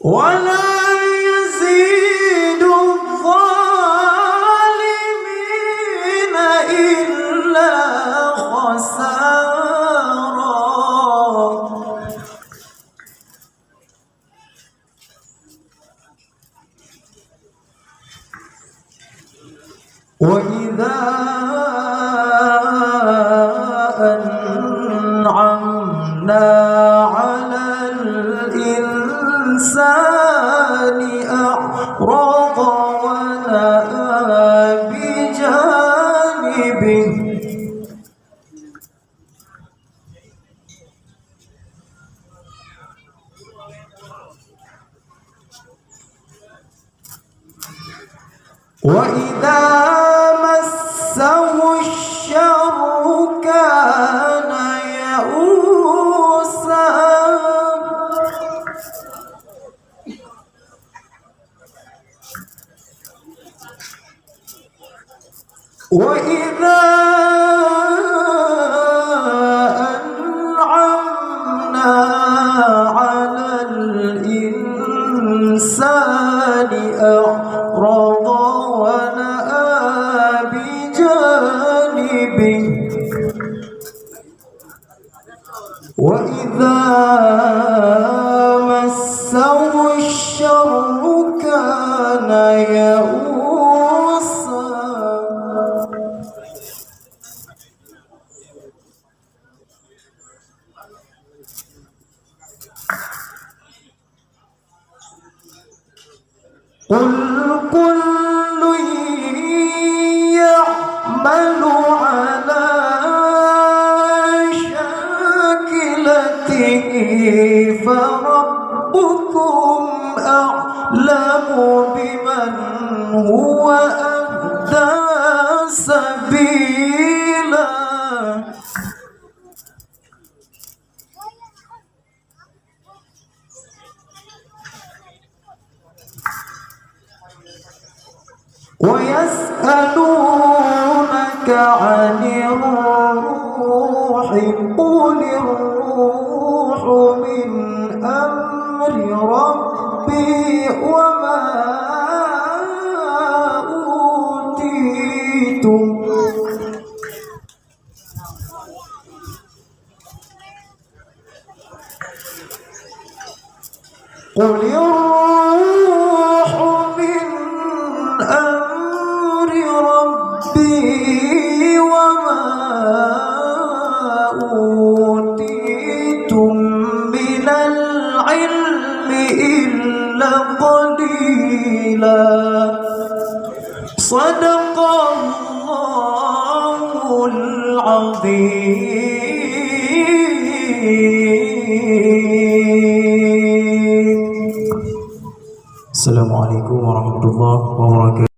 ولا يزيد الظالمين إلا خسارا. وإذا أنعمنا على الإنسان أعرض ونأى بجانبه. وإذا مسه الشر كان يئوسا. وإذا أنعمنا على الإنسان أعرض ونأى بجانبه. وإذا مسه الشر كان يئوسا. قل كل يعمل على شاكلته فربكم أعلم بمن هو أهدى سبيلا. ويسألونك عن الروح قل الروح من أمر ربي وما أوتيتم قل الروح من أمر ربي وما أوتيتم من العلم إلا قليلا. صدق الله العظيم. السلام عليكم ورحمة الله وبركاته.